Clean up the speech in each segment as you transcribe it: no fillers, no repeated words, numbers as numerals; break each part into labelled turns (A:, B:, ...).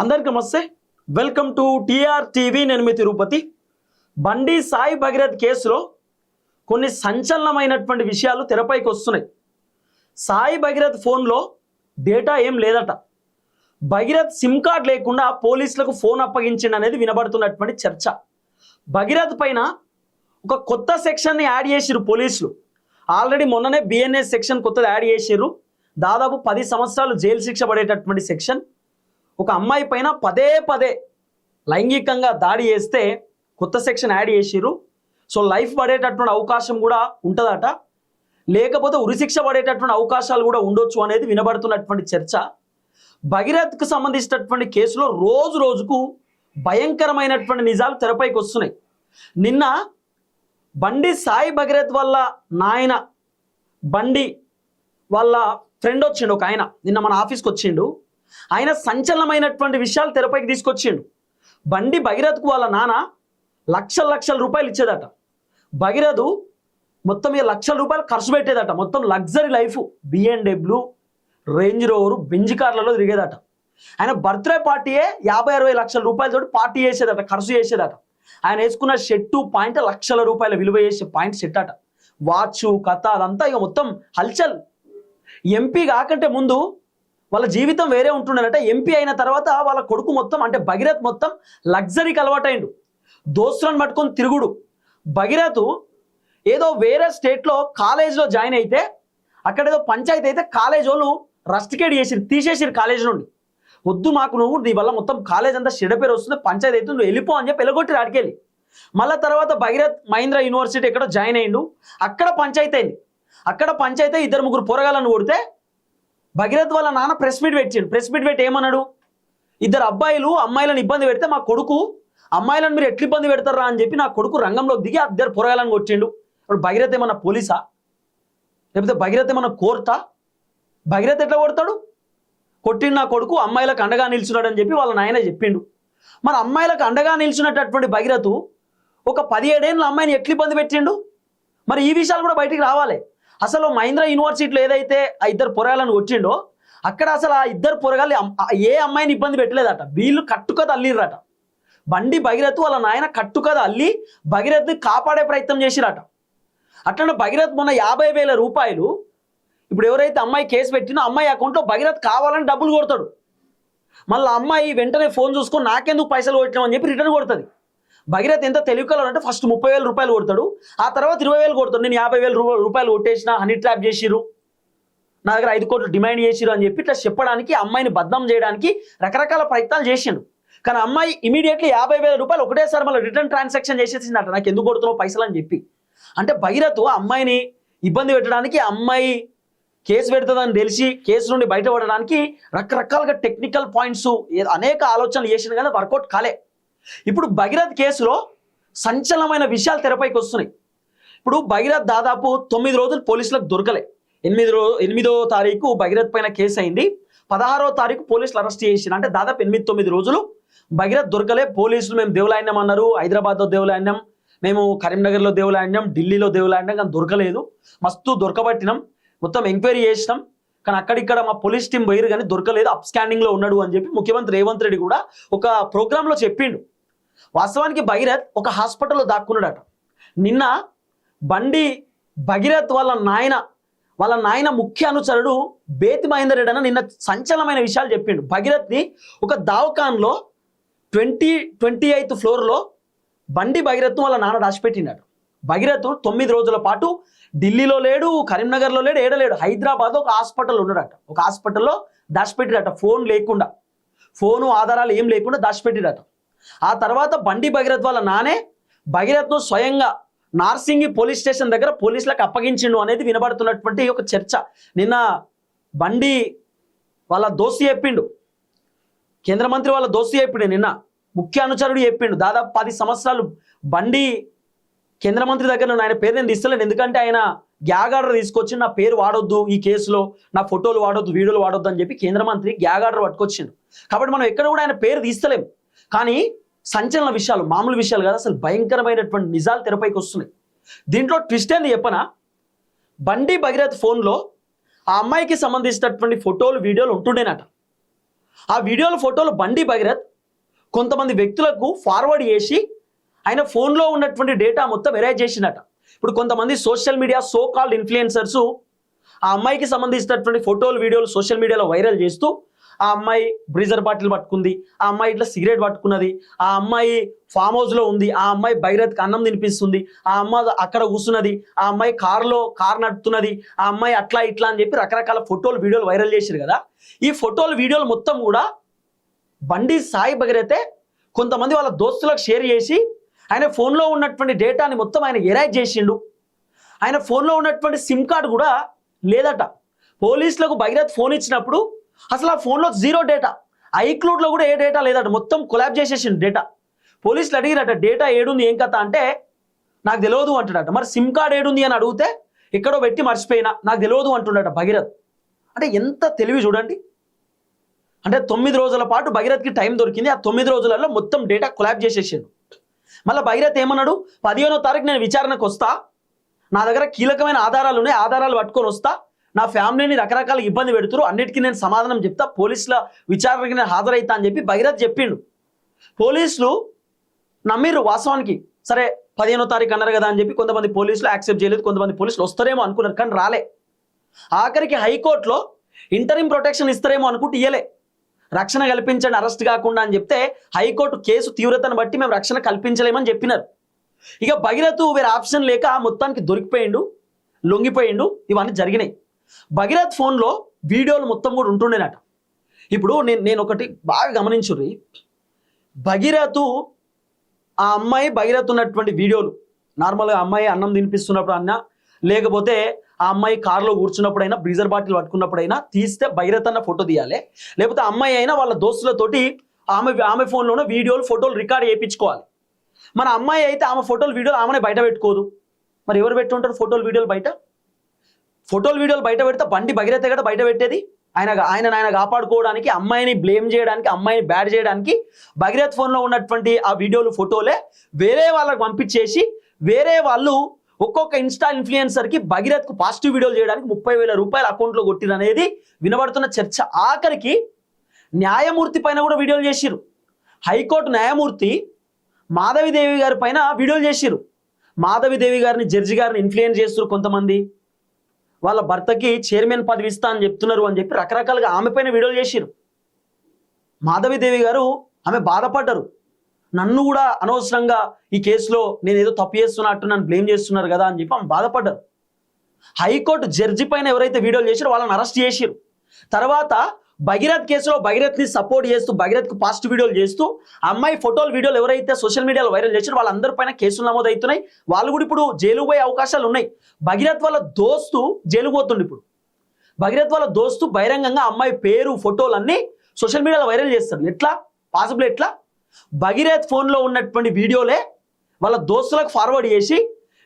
A: అందరికీ నమస్తే. Welcome to TR TV. నేను మీ తిరుపతి. బండి సాయి భగీరథ్ కేసులో కొన్ని సంచలనమైనటువంటి విషయాలు తెరపైకి వస్తున్నాయి. సాయి భగీరథ్ ఫోన్లో డేటా ఏం లేదట. భగీరథ్ సిమ్ కార్డ్ లేకుండా పోలీసులకు ఫోన్ అప్పగించిండు అనేది వినబడుతున్నటువంటి చర్చ. భగీరథ్ పైన ఒక కొత్త సెక్షన్ని యాడ్ చేసిరు పోలీసులు. ఆల్రెడీ మొన్ననే బిఎన్ఎస్ సెక్షన్ కొత్తది యాడ్ చేసిర్రు. దాదాపు 10 సంవత్సరాలు జైలు శిక్ష పడేటటువంటి సెక్షన్. ఒక అమ్మాయి పైన పదే పదే లైంగికంగా దాడి చేస్తే కొత్త సెక్షన్ యాడ్ చేసిర్రు. సో లైఫ్ పడేటటువంటి అవకాశం కూడా ఉంటుందట, లేకపోతే ఉరిశిక్ష పడేటటువంటి అవకాశాలు కూడా ఉండొచ్చు అనేది వినబడుతున్నటువంటి చర్చ. భగీరథ్కు సంబంధించినటువంటి కేసులో రోజు రోజుకు భయంకరమైనటువంటి నిజాలు తెరపైకి వస్తున్నాయి. నిన్న బండి సాయి భగీరథ్ వల్ల నాయన బండి వాళ్ళ ఫ్రెండ్ వచ్చిండు, ఒక ఆయన నిన్న మన ఆఫీస్కి వచ్చిండు. ఆయన సంచలనమైనటువంటి విషయాలు తెరపైకి తీసుకొచ్చిండు. బండి భగీరథ్కు వాళ్ళ నాన్న లక్షల రూపాయలు ఇచ్చేదట. భగీరథ్ మొత్తం లక్షల రూపాయలు ఖర్చు పెట్టేదట. మొత్తం luxury life, BMW, range rover, Benz కార్లలో తిరిగేదట. ఆయన బర్త్డే పార్టీయే 50-60 లక్షల రూపాయలతో పార్టీ చేసేదట, ఖర్చు చేసేదట. ఆయన వేసుకున్న షర్టు పాయింట్ లక్షల రూపాయల విలువ చేసే పాయింట్ షర్ట్ అట. వాచ్ కథ అదంతా ఇక మొత్తం హల్చల్. ఎంపీ కాకంటే ముందు వాళ్ళ జీవితం వేరే ఉంటుండేనట. ఎంపీ అయిన తర్వాత వాళ్ళ కొడుకు మొత్తం అంటే భగీరథ్ మొత్తం లగ్జరీకి అలవాటైండు. దోస్తులను పట్టుకొని తిరుగుడు. భగీరథ్ ఏదో వేరే స్టేట్లో కాలేజ్లో జాయిన్ అయితే అక్కడ ఏదో పంచాయతీ అయితే కాలేజ్ వాళ్ళు రస్టికేట్ చేసిరు, తీసేసిరు కాలేజ్ నుండి. వద్దు మాకు, నువ్వు నీ వల్ల మొత్తం కాలేజ్ అంతా చెడ్డ పేరు వస్తుంది, పంచాయతీ అయితే నువ్వు వెళ్ళిపో అని చెప్పి వెళ్ళగొట్టి అడిగేళ్ళి. మళ్ళీ తర్వాత భగీరథ్ మహీంద్రా యూనివర్సిటీ ఎక్కడో జాయిన్ అయ్యిండు. అక్కడ పంచాయతీ అయింది. అక్కడ పంచాయతీ 2-3 పోరగాళ్ళను కొడితే భగీరథ్ వాళ్ళ నాన్న ప్రెస్ మీట్ పెట్టిండు. ప్రెస్ మీట్ పెట్టి ఏమన్నాడు, 2 అబ్బాయిలు అమ్మాయిలను ఇబ్బంది పెడితే మా కొడుకు అమ్మాయిలను మీరు ఎట్లా ఇబ్బంది పెడతారా అని చెప్పి నా కొడుకు రంగంలోకి దిగి 2 పోరగాళ్ళను కొట్టిండు. ఇప్పుడు భగీరథ్ ఏమన్నా పోలీసా, లేకపోతే భగీరథ్ ఏమన్నా కోర్టా? భగీరథ్ ఎట్లా కొడతాడు? కొట్టిండు నా కొడుకు అమ్మాయిలకు అండగా నిల్చున్నాడు అని చెప్పి వాళ్ళ నాయన చెప్పిండు. మన అమ్మాయిలకు అండగా నిల్చున్నటువంటి భగీరథ్ ఒక 17 ఏళ్ళ అమ్మాయిని ఎట్లా ఇబ్బంది పెట్టిండు? మరి ఈ విషయాలు కూడా బయటికి రావాలి. అసలు మహీంద్రా యూనివర్సిటీలో ఏదైతే ఆ 2 పొరగాళ్ళను వచ్చిండో అక్కడ అసలు ఆ 2 పొరగాళ్ళు ఏ అమ్మాయిని ఇబ్బంది పెట్టలేదట. వీళ్ళు కట్టుకథ అల్లిర్రట. బండి భగీరథ్ వాళ్ళ నాయన కట్టుకథ అల్లి భగీరథ్ని కాపాడే ప్రయత్నం చేసిరట. అట్లనే భగీరథ్ మొన్న 50,000 రూపాయలు ఇప్పుడు ఎవరైతే అమ్మాయి కేసు పెట్టినో అమ్మాయి అకౌంట్లో భగీరథ్ కావాలని డబ్బులు కొడతాడు. మళ్ళీ అమ్మాయి వెంటనే ఫోన్ చూసుకొని నాకెందుకు పైసలు కొట్టినాం అని చెప్పి రిటర్న్ కొడుతుంది. భగీరథ్ ఎంత తెలివికలో అంటే ఫస్ట్ 30,000 రూపాయలు కొడతాడు, ఆ తర్వాత 20,000 కొడతాడు. నేను 50,000 రూపాయలు కొట్టేసిన, హనీ ట్రాప్ చేసిరు, నా దగ్గర 5 కోట్లు డిమాండ్ చేసిరు అని చెప్పి ఇట్లా చెప్పడానికి, అమ్మాయిని బద్నాం చేయడానికి రకరకాల ప్రయత్నాలు చేసిండు. కానీ అమ్మాయి ఇమీడియట్లీ 50,000 రూపాయలు ఒకటేసారి మళ్ళీ రిటర్న్ ట్రాన్సాక్షన్ చేసేసిందట, నాకు ఎందుకు కొడుతున్నావు పైసలు అని చెప్పి. అంటే భగీరథ్ అమ్మాయిని ఇబ్బంది పెట్టడానికి, అమ్మాయి కేసు పెడుతుందని తెలిసి కేసు నుండి బయటపడడానికి రకరకాలుగా టెక్నికల్ పాయింట్స్ అనేక ఆలోచనలు చేసిన కానీ వర్కౌట్ కాలే. ఇప్పుడు భగీరథ్ కేసులో సంచలనమైన విషయాలు తెరపైకి వస్తున్నాయి. ఇప్పుడు భగీరథ్ దాదాపు 9 రోజులు పోలీసులకు దొరకలే. 8వ తారీఖు భగీరథ్ పైన కేసు అయింది. 16వ తారీఖు పోలీసులు అరెస్ట్ చేసిన, అంటే దాదాపు 8-9 రోజులు భగీరథ్ దొరకలే. పోలీసులు మేము దేవులాయన్యం అన్నారు, హైదరాబాద్లో దేవులాయన్యం, మేము కరీంనగర్లో దేవులాయన్యం, ఢిల్లీలో దేవులాయన్యం, కానీ దొరకలేదు. మస్తు దొరకబట్టినాం, మొత్తం ఎంక్వైరీ చేసినాం, కానీ అక్కడిక్కడ మా పోలీస్ టీం పోయిరు కానీ దొరకలేదు, అప్ స్కాండింగ్లో ఉన్నాడు అని చెప్పి ముఖ్యమంత్రి రేవంత్ రెడ్డి కూడా ఒక ప్రోగ్రాంలో చెప్పిండు. వాస్తవానికి భగీరథ్ ఒక హాస్పిటల్లో దాక్కున్నాడట. నిన్న బండి భగీరథ్ వాళ్ళ నాయన ముఖ్య అనుచరుడు బేతి మహేందర్ రెడ్డి అన్న నిన్న సంచలనమైన విషయాలు చెప్పిండు. భగీరథ్ని ఒక దావఖాన్లో 28th ఫ్లోర్లో బండి భగీరథ్ వాళ్ళ నాన్న దాచిపెట్టినాడు. భగీరథ్ 9 రోజుల పాటు ఢిల్లీలో లేడు, కరీంనగర్లో లేడు, ఏడలేడు, హైదరాబాద్ ఒక హాస్పిటల్ ఉన్నాడట. ఒక హాస్పిటల్లో దాచిపెట్టిరట, ఫోన్ లేకుండా, ఫోను ఆధారాలు ఏం లేకుండా దాచిపెట్టిరట. ఆ తర్వాత బండి భగీరథ్ వాళ్ళ నానే భగీరథ్ను స్వయంగా నార్సింగి పోలీస్ స్టేషన్ దగ్గర పోలీసులకు అప్పగించిండు అనేది వినబడుతున్నటువంటి ఒక చర్చ. నిన్న బండి వాళ్ళ దోస్తీ చెప్పిండు, కేంద్ర మంత్రి వాళ్ళ దోస్తీ చెప్పిండు, నిన్న ముఖ్య అనుచరుడు చెప్పిండు. దాదాపు 10 సంవత్సరాలు బండి కేంద్ర మంత్రి దగ్గర ఆయన పేరు నేను తీస్తలేను, ఎందుకంటే ఆయన గ్యాగ్ ఆర్డర్ తీసుకొచ్చి నా పేరు వాడొద్దు ఈ కేసులో, నా ఫోటోలు వాడొద్దు, వీడియోలు వాడొద్దు అని చెప్పి కేంద్ర మంత్రి గ్యాగ్ ఆర్డర్ పట్టుకొచ్చిండు. కాబట్టి మనం ఎక్కడ కూడా ఆయన పేరు తీస్తలేము. కానీ సంచలన విషయాలు, మామూలు విషయాలు కాదు, అసలు భయంకరమైనటువంటి నిజాలు తెరపైకి వస్తున్నాయి. దీంట్లో ట్విస్ట్ ఏంది చెప్పనా, బండి భగీరథ్ ఫోన్లో ఆ అమ్మాయికి సంబంధించినటువంటి ఫోటోలు వీడియోలు ఉంటుండేనట. ఆ వీడియోల ఫోటోలు బండి భగీరథ్ కొంతమంది వ్యక్తులకు ఫార్వర్డ్ చేసి ఆయన ఫోన్లో ఉన్నటువంటి డేటా మొత్తం ఎరేజ్ చేసినట. ఇప్పుడు కొంతమంది social media so called influencers ఆ అమ్మాయికి సంబంధించినటువంటి ఫోటోలు వీడియోలు సోషల్ మీడియాలో వైరల్ చేస్తూ ఆ అమ్మాయి బ్రీజర్ బాటిల్ పట్టుకుంది, ఆ అమ్మాయి ఇట్లా సిగరెట్ పట్టుకున్నది, ఆ అమ్మాయి ఫామ్ హౌస్లో ఉంది, ఆ అమ్మాయి భగీరథ్కి అన్నం తినిపిస్తుంది, ఆ అమ్మాయి అక్కడ కూర్చున్నది, ఆ అమ్మాయి కారు నడుపుతున్నది, ఆ అమ్మాయి అట్లా ఇట్లా అని చెప్పి రకరకాల ఫోటోలు వీడియోలు వైరల్ చేశారు కదా. ఈ ఫోటోలు వీడియోలు మొత్తం కూడా బండి సాయి భగీరథే కొంతమంది వాళ్ళ దోస్తులకు షేర్ చేసి ఆయన ఫోన్లో ఉన్నటువంటి డేటాని మొత్తం ఆయన ఎరేజ్ చేసిండు. ఆయన ఫోన్లో ఉన్నటువంటి సిమ్ కార్డు కూడా లేదట. పోలీసులకు భగీరథ్ ఫోన్ ఇచ్చినప్పుడు అసలు ఆ ఫోన్లో జీరో డేటా, ఐక్లూడ్లో కూడా ఏ డేటా లేదట, మొత్తం కొలాబ్ చేసేసిండు డేటా. పోలీసులు అడిగిరట డేటా ఏడుంది ఏం కథ అంటే నాకు తెలియదు అంటుడట. మరి సిమ్ కార్డ్ ఏడుంది అని అడిగితే ఎక్కడో పెట్టి మర్చిపోయినా నాకు తెలియదు అంటుండట భగీరథ్. అంటే ఎంత తెలివి చూడండి. అంటే 9 రోజుల పాటు భగీరథ్కి టైం దొరికింది, ఆ 9 రోజులలో మొత్తం డేటా కొలాబ్ చేసేసిండు. మళ్ళీ భగీరథ్ ఏమన్నాడు, 15వ తారీఖు నేను విచారణకు వస్తా, నా దగ్గర కీలకమైన ఆధారాలు ఉన్నాయి, ఆధారాలు పట్టుకొని వస్తా, నా ఫ్యామిలీని రకరకాల ఇబ్బంది పెడుతురు, అన్నిటికీ నేను సమాధానం చెప్తా, పోలీసుల విచారణకి నేను హాజరైతా అని చెప్పి భగీరథ్ చెప్పిండు. పోలీసులు నమ్మిర్రు వాస్తవానికి. సరే 15వ తారీఖు అన్నారు కదా అని చెప్పి కొంతమంది పోలీసులు యాక్సెప్ట్ చేయలేదు, కొంతమంది పోలీసులు వస్తారేమో అనుకున్నారు కానీ రాలే. ఆఖరికి హైకోర్టులో ఇంటరిమ్ ప్రొటెక్షన్ ఇస్తారేమో అనుకుంటే ఇయ్యలే. రక్షణ కల్పించండి అరెస్ట్ కాకుండా అని చెప్తే హైకోర్టు కేసు తీవ్రతను బట్టి మేము రక్షణ కల్పించలేమని చెప్పినారు. ఇక భగీరథ్ వేరే ఆప్షన్ లేక మొత్తానికి దొరికిపోయిండు, లొంగిపోయిండు. ఇవన్నీ జరిగినాయి. భగీరథ్ ఫోన్లో వీడియోలు మొత్తం కూడా ఉంటుండేనట. ఇప్పుడు నేను ఒకటి బాగా గమనించుర్రి, భగీరథ్ ఆ అమ్మాయి భగీరథ్ ఉన్నటువంటి వీడియోలు నార్మల్గా అమ్మాయి అన్నం తినిపిస్తున్నప్పుడు అన్నా, లేకపోతే ఆ అమ్మాయి కారులో కూర్చున్నప్పుడైనా బ్రీజర్ బాటిల్ పట్టుకున్నప్పుడైనా తీస్తే భగీరథ్ అన్న ఫోటో తీయాలి, లేకపోతే అమ్మాయి అయినా వాళ్ళ దోస్తులతోటి ఆమె ఫోన్లోనే వీడియోలు ఫోటోలు రికార్డ్ చేయించుకోవాలి. మన అమ్మాయి అయితే ఆమె ఫోటోలు వీడియోలు ఆమెనే బయట పెట్టుకోదు. మరి ఎవరు పెట్టుకుంటారు ఫోటోలు వీడియోలు బయట? ఫోటోలు వీడియోలు బయట పెడితే బండి భగీరథే కదా బయట పెట్టేది. ఆయన కాపాడుకోవడానికి, అమ్మాయిని బ్లేమ్ చేయడానికి, అమ్మాయిని బ్యాడ్ చేయడానికి భగీరథ్ ఫోన్లో ఉన్నటువంటి ఆ వీడియోలు ఫోటోలే వేరే వాళ్ళకి పంపించేసి వేరే వాళ్ళు ఒక్కొక్క ఇన్స్టా ఇన్ఫ్లుయెన్సర్కి భగీరథ్కు పాజిటివ్ వీడియోలు చేయడానికి 30,000 రూపాయలు అకౌంట్లో కొట్టిరనేది వినబడుతున్న చర్చ. ఆఖరికి న్యాయమూర్తి పైన కూడా వీడియోలు చేసిరు. హైకోర్టు న్యాయమూర్తి మాధవిదేవి గారి పైన వీడియోలు చేసిరు. మాధవిదేవి గారిని, జడ్జి గారిని ఇన్ఫ్లుయెన్స్ చేస్తున్నారు కొంతమంది, వాళ్ళ భర్తకి చైర్మన్ పదవి ఇస్తా అని చెప్తున్నారు అని చెప్పి రకరకాలుగా ఆమె పైన వీడియోలు చేసిరు. మాధవిదేవి గారు ఆమె బాధపడ్డారు, నన్ను కూడా అనవసరంగా ఈ కేసులో నేను ఏదో తప్పు చేస్తున్నట్టు నన్ను బ్లేమ్ చేస్తున్నారు కదా అని చెప్పి ఆమె బాధపడ్డారు. హైకోర్టు జడ్జి పైన ఎవరైతే వీడియోలు చేశారో వాళ్ళని అరెస్ట్ చేసిరు. తర్వాత భగీరథ్ కేసులో భగీరథ్ని సపోర్ట్ చేస్తూ, భగీరథ్కు పాజిటివ్ వీడియోలు చేస్తూ అమ్మాయి ఫోటోలు వీడియోలు ఎవరైతే సోషల్ మీడియాలో వైరల్ చేశారో వాళ్ళందరి పైన కేసులు నమోదవుతున్నాయి. వాళ్ళు కూడా ఇప్పుడు జైలు పోయే అవకాశాలు ఉన్నాయి. భగీరథ్ వాళ్ళ దోస్తు జైలు పోతుండు. ఇప్పుడు భగీరథ్ వాళ్ళ దోస్తు బహిరంగంగా అమ్మాయి పేరు ఫోటోలు అన్నీ సోషల్ మీడియాలో వైరల్ చేస్తాడు. ఎట్లా పాసిబుల్? ఎట్లా? భగీరథ్ ఫోన్లో ఉన్నటువంటి వీడియోలే వాళ్ళ దోస్తులకు ఫార్వర్డ్ చేసి,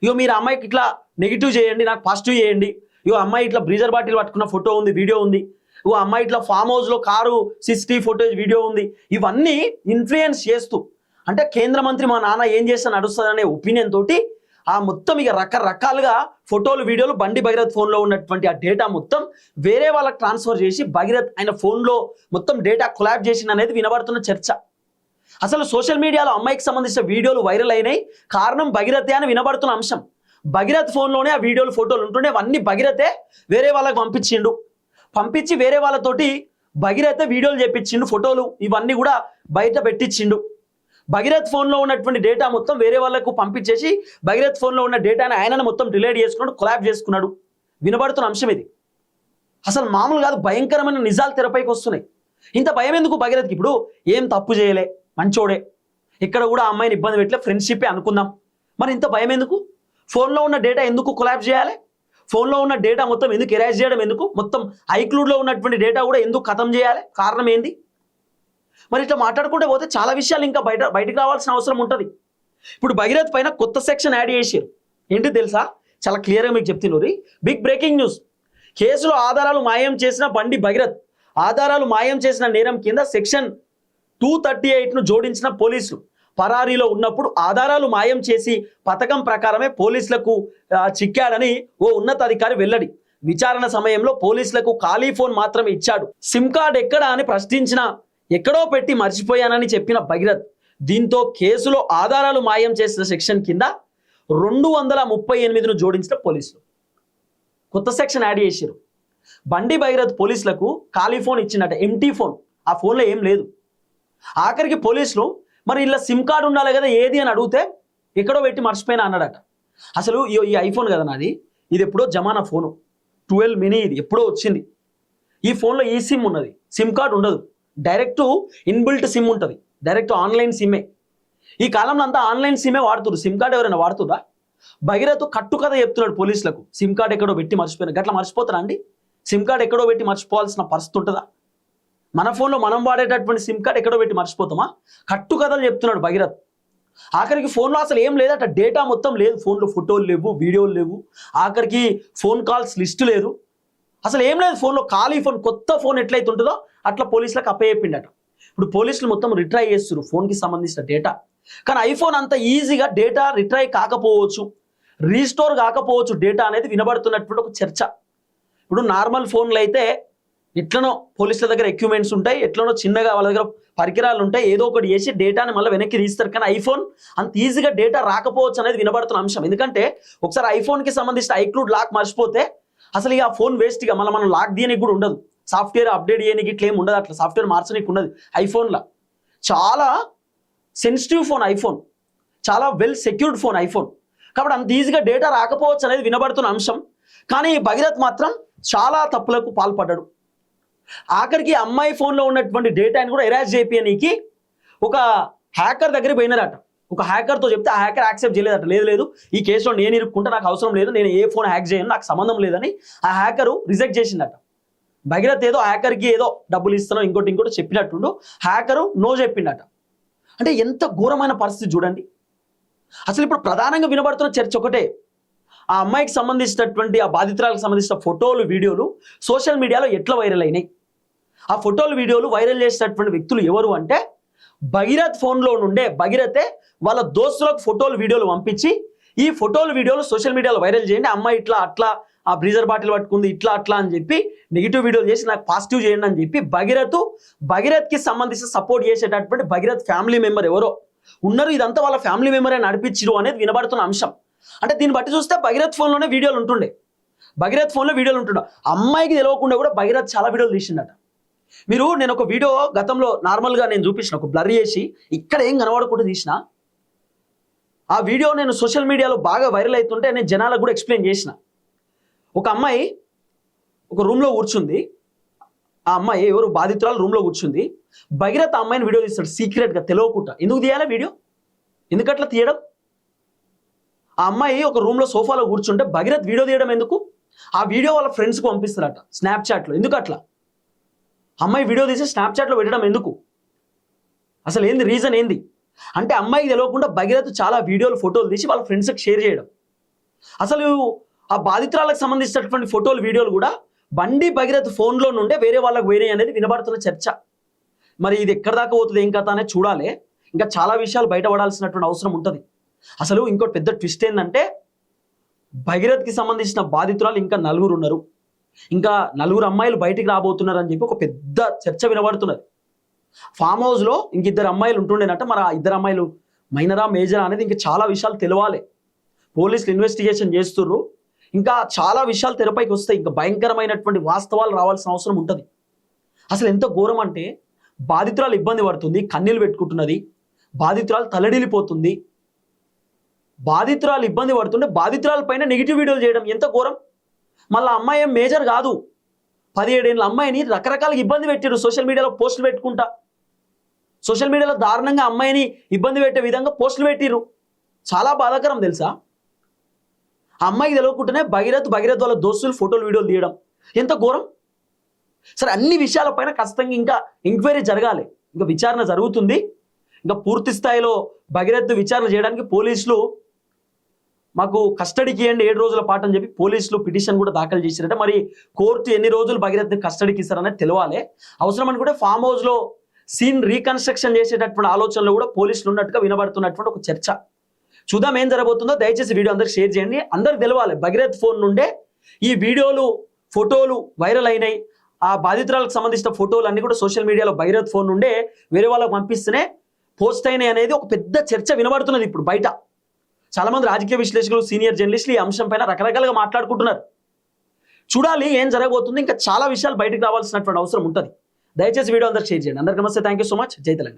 A: ఇగో మీరు అమ్మాయికి ఇట్లా నెగిటివ్ చేయండి, నాకు పాజిటివ్ చేయండి, ఇగో అమ్మాయి ఇట్లా బ్రీజర్ బాటిల్ పట్టుకున్న ఫోటో ఉంది, వీడియో ఉంది, ఇగో అమ్మాయి ఇట్లా ఫామ్ హౌస్లో కారు సిసిటీవీ ఫోటోజ్ వీడియో ఉంది, ఇవన్నీ ఇన్ఫ్లుయెన్స్ చేస్తూ, అంటే కేంద్ర మంత్రి మా నాన్న ఏం చేస్తే నడుస్తుందనే ఒపీనియన్ తోటి ఆ మొత్తం ఇక రకరకాలుగా ఫోటోలు వీడియోలు బండి భగీరథ్ ఫోన్లో ఉన్నటువంటి ఆ డేటా మొత్తం వేరే వాళ్ళకి ట్రాన్స్ఫర్ చేసి భగీరథ్ ఆయన ఫోన్లో మొత్తం డేటా కొలాబ్ చేసిన అనేది వినబడుతున్న చర్చ. అసలు సోషల్ మీడియాలో అమ్మాయికి సంబంధించిన వీడియోలు వైరల్ అయినాయి, కారణం భగీరథే అని వినబడుతున్న అంశం. భగీరథ్ ఫోన్లోనే ఆ వీడియోలు ఫోటోలు ఉంటుండే, అవన్నీ భగీరథే వేరే వాళ్ళకి పంపించి వేరే వాళ్ళతోటి భగీరథే వీడియోలు చేపించిండు, ఫోటోలు ఇవన్నీ కూడా బయట పెట్టించిండు. భగీరథ్ ఫోన్లో ఉన్నటువంటి డేటా మొత్తం వేరే వాళ్ళకు పంపించేసి భగీరథ్ ఫోన్లో ఉన్న డేటాని ఆయనను మొత్తం డిలీట్ చేసుకున్నాడు, కొలాబ్ చేసుకున్నాడు. వినబడుతున్న అంశం ఇది. అసలు మామూలు కాదు, భయంకరమైన నిజాలు తెరపైకి వస్తున్నాయి. ఇంత భయం ఎందుకు భగీరథ్కి? ఇప్పుడు ఏం తప్పు చేయలే, మంచోడే, ఇక్కడ కూడా అమ్మాయిని ఇబ్బంది పెట్టలే, ఫ్రెండ్షిప్పే అనుకుందాం, మరి ఇంత భయం ఎందుకు? ఫోన్లో ఉన్న డేటా ఎందుకు కొలాబ్ చేయాలి? ఫోన్లో ఉన్న డేటా మొత్తం ఎందుకు ఎరేజ్ చేయడం ఎందుకు? మొత్తం ఐక్లూడ్లో ఉన్నటువంటి డేటా కూడా ఎందుకు ఖతం చేయాలి? కారణం ఏంది? మరి ఇట్లా మాట్లాడుకుంటే పోతే చాలా విషయాలు ఇంకా బయటకు రావాల్సిన అవసరం ఉంటుంది. ఇప్పుడు భగీరథ్ పైన కొత్త సెక్షన్ యాడ్ చేశారు. ఏంటి తెలుసా? చాలా క్లియర్గా మీకు చెప్తున్నారు. Big breaking news. కేసులో ఆధారాలు మాయం చేసిన బండి భగీరథ్ ఆధారాలు మాయం చేసిన నేరం కింద సెక్షన్ 238ను జోడించిన పోలీసులు. పరారీలో ఉన్నప్పుడు ఆధారాలు మాయం చేసి పథకం ప్రకారమే పోలీసులకు చిక్కాడని ఓ ఉన్నతాధికారి వెల్లడి. విచారణ సమయంలో పోలీసులకు ఖాళీ ఫోన్ మాత్రమే ఇచ్చాడు. సిమ్ కార్డ్ ఎక్కడా అని ప్రశ్నించిన ఎక్కడో పెట్టి మర్చిపోయానని చెప్పిన భగీరథ్. దీంతో కేసులో ఆధారాలు మాయం చేసిన సెక్షన్ కింద 238ను జోడించిన పోలీసులు కొత్త సెక్షన్ యాడ్ చేశారు. బండి భగీరథ్ పోలీసులకు ఖాళీ ఫోన్ ఇచ్చినట్ట, ఎంటీ ఫోన్, ఆ ఫోన్లో ఏం లేదు. ఆఖరికి పోలీసులు మరి ఇలా సిమ్ కార్డు ఉండాలి కదా ఏది అని అడిగితే ఎక్కడో పెట్టి మర్చిపోయినా అన్నాడట. అసలు ఈ ఐఫోన్ కదా నాది, ఇది ఎప్పుడో జమానా ఫోను 12 మినీ, ఇది ఎప్పుడో వచ్చింది. ఈ ఫోన్లో ఈ సిమ్ ఉన్నది, సిమ్ కార్డు ఉండదు, డైరెక్ట్ ఇన్బిల్ట్ సిమ్ ఉంటుంది, డైరెక్ట్ ఆన్లైన్ సిమ్మే. ఈ కాలంలో అంతా ఆన్లైన్ సిమ్మే వాడుతున్నారు, సిమ్ కార్డు ఎవరైనా వాడుతుందా? భగీరథ్ కట్టు కథ చెప్తున్నాడు పోలీసులకు, సిమ్ కార్డు ఎక్కడో పెట్టి మర్చిపోయినా. గట్లా మర్చిపోతారా అండి? సిమ్ కార్డు ఎక్కడో పెట్టి మర్చిపోవాల్సిన పరిస్థితి ఉంటుందా? మన ఫోన్లో మనం వాడేటటువంటి సిమ్ కార్డు ఎక్కడో పెట్టి మర్చిపోతామా? కట్టు కథలు చెప్తున్నాడు భగీరథ్. ఆఖరికి ఫోన్లో అసలు ఏం లేదట, డేటా మొత్తం లేదు ఫోన్లో, ఫోటోలు లేవు, వీడియోలు లేవు, ఆఖరికి ఫోన్ కాల్స్ లిస్ట్ లేదు, అసలు ఏం లేదు ఫోన్లో. ఖాళీ ఫోన్, కొత్త ఫోన్ ఎట్లయితే ఉంటుందో అట్లా పోలీసులకు అప్పచెప్పిండట. ఇప్పుడు పోలీసులు మొత్తం రిట్రై చేస్తున్నారు ఫోన్కి సంబంధించిన డేటా. కానీ ఐఫోన్ అంత ఈజీగా డేటా రిట్రై కాకపోవచ్చు, రీస్టోర్ కాకపోవచ్చు డేటా అనేది వినబడుతున్నటువంటి ఒక చర్చ. ఇప్పుడు నార్మల్ ఫోన్లు అయితే ఎట్లనో పోలీసుల దగ్గర ఎక్విప్మెంట్స్ ఉంటాయి, ఎట్లనో చిన్నగా వాళ్ళ దగ్గర పరికరాలు ఉంటాయి, ఏదో ఒకటి చేసి డేటాని మళ్ళీ వెనక్కి తీస్తారు. కానీ ఐఫోన్ అంత ఈజీగా డేటా రాకపోవచ్చు అనేది వినబడుతున్న అంశం. ఎందుకంటే ఒకసారి ఐఫోన్కి సంబంధించిన ఐక్లూడ్ లాక్ మర్చిపోతే అసలు ఇక ఆ ఫోన్ వేస్ట్గా మళ్ళీ మనం లాక్ తీయడానికి కూడా ఉండదు, సాఫ్ట్వేర్ అప్డేట్ చేయడానికి ఇట్లా ఏమి ఉండదు, అట్లా సాఫ్ట్వేర్ మార్చడానికి ఉండదు. ఐఫోన్లో చాలా సెన్సిటివ్ ఫోన్ ఐఫోన్, చాలా వెల్ సెక్యూర్డ్ ఫోన్ ఐఫోన్, కాబట్టి అంత ఈజీగా డేటా రాకపోవచ్చు అనేది వినబడుతున్న అంశం. కానీ భగీరథ్ మాత్రం చాలా తప్పులకు పాల్పడ్డాడు. ఆఖరికి అమ్మాయి ఫోన్లో ఉన్నటువంటి డేటాని కూడా ఎరేజ్ చేయడానికి ఒక హ్యాకర్ దగ్గర పోయినారట. ఒక హ్యాకర్తో చెప్తే ఆ హ్యాకర్ యాక్సెప్ట్ చేయలేదట. లేదు ఈ కేసులో నేను ఇరుక్కుంటే నాకు అవసరం లేదు, నేను ఏ ఫోన్ హ్యాక్ చేయను, నాకు సంబంధం లేదని ఆ హ్యాకరు రిజెక్ట్ చేసిందట. భగీరథ్ ఏదో హ్యాకర్కి ఏదో డబ్బులు ఇస్తానో ఇంకోటి చెప్పినట్టుండు, హ్యాకరు నో చెప్పిండట. అంటే ఎంత ఘోరమైన పరిస్థితి చూడండి. అసలు ఇప్పుడు ప్రధానంగా వినబడుతున్న చర్చ ఒకటే, ఆ అమ్మాయికి సంబంధించినటువంటి ఆ బాధితురాలకు సంబంధించిన ఫోటోలు, వీడియోలు సోషల్ మీడియాలో ఎట్లా వైరల్ అయినాయి. ఆ ఫోటోలు, వీడియోలు వైరల్ చేసినటువంటి వ్యక్తులు ఎవరు అంటే భగీరథ్ ఫోన్లో నుండే భగీరథే వాళ్ళ దోస్తులకు ఫోటోలు, వీడియోలు పంపించి ఈ ఫోటోలు, వీడియోలు సోషల్ మీడియాలో వైరల్ చేయండి, అమ్మాయి ఇట్లా అట్లా ఆ బ్రీజర్ బాటిల్ పట్టుకుంది ఇట్లా అట్లా అని చెప్పి నెగిటివ్ వీడియోలు చేసి నాకు పాజిటివ్ చేయండి అని చెప్పి భగీరథ్కి సంబంధించి సపోర్ట్ చేసేటటువంటి భగీరథ్ ఫ్యామిలీ మెంబర్ ఎవరో ఉన్నారు. ఇదంతా వాళ్ళ ఫ్యామిలీ మెంబరే నడిపించరు అనేది వినబడుతున్న అంశం. అంటే దీన్ని బట్టి చూస్తే భగీరథ్ ఫోన్లోనే వీడియోలు ఉంటుండే, భగీరథ్ ఫోన్లో వీడియోలు ఉంటుండే. అమ్మాయికి తెలియకుండా కూడా భగీరథ్ చాలా వీడియోలు తీసిండట. నేను ఒక వీడియో గతంలో నార్మల్గా నేను చూపించిన, ఒక బ్లర్ చేసి ఇక్కడ ఏం కనబడకుండా తీసిన ఆ వీడియో నేను సోషల్ మీడియాలో బాగా వైరల్ అవుతుంటే నేను జనాలకు కూడా ఎక్స్ప్లెయిన్ చేసిన. ఒక అమ్మాయి ఒక రూమ్లో కూర్చుంది, ఆ అమ్మాయి ఎవరు బాధితురాలు రూమ్లో కూర్చుంది, భగీరథ్ ఆ అమ్మాయిని వీడియో తీస్తాడు సీక్రెట్గా, తెలియకుండా. ఎందుకు తీయాలి వీడియో, ఎందుకట్లా తీయడం? ఆ అమ్మాయి ఒక రూమ్లో సోఫాలో కూర్చుంటే భగీరథ్ వీడియో తీయడం ఎందుకు? ఆ వీడియో వాళ్ళ ఫ్రెండ్స్కి పంపిస్తారట స్నాప్చాట్లో. ఎందుకు అట్లా? అమ్మాయి వీడియో తీసి స్నాప్చాట్లో పెట్టడం ఎందుకు? అసలు ఏంది రీజన్ ఏంది? అంటే అమ్మాయికి తెలియకుండా భగీరథ్ చాలా వీడియోలు, ఫోటోలు తీసి వాళ్ళ ఫ్రెండ్స్కి షేర్ చేయడం. అసలు ఆ బాధితురాలకు సంబంధించినటువంటి ఫోటోలు, వీడియోలు కూడా బండి భగీరథ్ ఫోన్లో నుండే వేరే వాళ్ళకి పోయినాయి అనేది వినబడుతున్న చర్చ. మరి ఇది ఎక్కడ దాకా పోతుంది, ఏం కథ అనేది చూడాలి. ఇంకా చాలా విషయాలు బయటపడాల్సినటువంటి అవసరం ఉంటుంది. అసలు ఇంకోటి పెద్ద ట్విస్ట్ ఏంటంటే భగీరథ్కి సంబంధించిన బాధితురాలు ఇంకా 4 ఉన్నారు, ఇంకా 4 అమ్మాయిలు బయటికి రాబోతున్నారు అని చెప్పి ఒక పెద్ద చర్చ వినబడుతున్నది. ఫామ్ హౌస్లో ఇంక 2 అమ్మాయిలు ఉంటుండేనట. మరి ఆ 2 అమ్మాయిలు మైనరా, మేజరా అనేది ఇంకా చాలా విషయాలు తెలియాలి. పోలీసులు ఇన్వెస్టిగేషన్ చేస్తుర్రు, ఇంకా చాలా విషయాలు తెరపైకి వస్తాయి. ఇంకా భయంకరమైనటువంటి వాస్తవాలు రావాల్సిన అవసరం ఉంటుంది. అసలు ఎంత ఘోరం అంటే బాధితురాలు ఇబ్బంది పడుతుంది, కన్నీళ్ళు పెట్టుకుంటున్నది, బాధితురాలు తలడిల్లిపోతుంది, బాధితురాలు ఇబ్బంది పడుతుంటే బాధితురాల పైన నెగిటివ్ వీడియోలు చేయడం ఎంత ఘోరం. మళ్ళీ అమ్మాయి ఏం మేజర్ కాదు, 17 ఏళ్ళ అమ్మాయిని రకరకాలుగా ఇబ్బంది పెట్టారు. సోషల్ మీడియాలో పోస్టులు పెట్టుకుంటా, సోషల్ మీడియాలో దారుణంగా అమ్మాయిని ఇబ్బంది పెట్టే విధంగా పోస్టులు పెట్టిర్రు. చాలా బాధాకరం తెలుసా. ఆ అమ్మాయికి తెలియకుండానే భగీరథ్ వాళ్ళ దోస్తులు ఫోటోలు, వీడియోలు తీయడం ఎంత ఘోరం. సరే, అన్ని విషయాలపైన ఖచ్చితంగా ఇంకా ఎంక్వైరీ జరగాలి, ఇంకా విచారణ జరుగుతుంది. ఇంకా పూర్తి స్థాయిలో భగీరథ్ విచారణ చేయడానికి పోలీసులు మాకు కస్టడీకి ఇవ్వండి 7 రోజుల పాటు అని చెప్పి పోలీసులు పిటిషన్ కూడా దాఖలు చేశారట. మరి కోర్టు ఎన్ని రోజులు భగీరథ్ని కస్టడీకి ఇస్తారనేది తెలియాలి. అవసరం అనుకుంటే ఫామ్ హౌస్లో సీన్ రీకన్స్ట్రక్షన్ చేసేటటువంటి ఆలోచనలు కూడా పోలీసులు ఉన్నట్టుగా వినబడుతున్నటువంటి ఒక చర్చ. చూద్దాం ఏం జరగబోతుందో. దయచేసి వీడియో అందరికి షేర్ చేయండి, అందరికి తెలవాలి. భగీరథ్ ఫోన్ నుండే ఈ వీడియోలు ఫోటోలు వైరల్ అయినాయి. ఆ బాధితురాలకు సంబంధించిన ఫోటోలు అన్ని కూడా సోషల్ మీడియాలో భగీరథ్ ఫోన్ నుండే వేరే వాళ్ళకి పంపిస్తేనే పోస్ట్ అయినాయి అనేది ఒక పెద్ద చర్చ వినబడుతున్నది ఇప్పుడు బయట. చాలా మంది రాజకీయ విశ్లేషకులు, సీనియర్ జర్నలిస్టులు ఈ అంశం పైన రకరకాలుగా మాట్లాడుకుంటున్నారు. చూడాలి ఏం జరగబోతుంది. ఇంకా చాలా విషయాలు బయటకు రావాల్సినటువంటి అవసరం ఉంటుంది. దయచేసి వీడియో అందరికి షేర్ చేయండి. అందరికీ నమస్తే, థ్యాంక్ యూ సో మచ్. జై తెలంగాణ.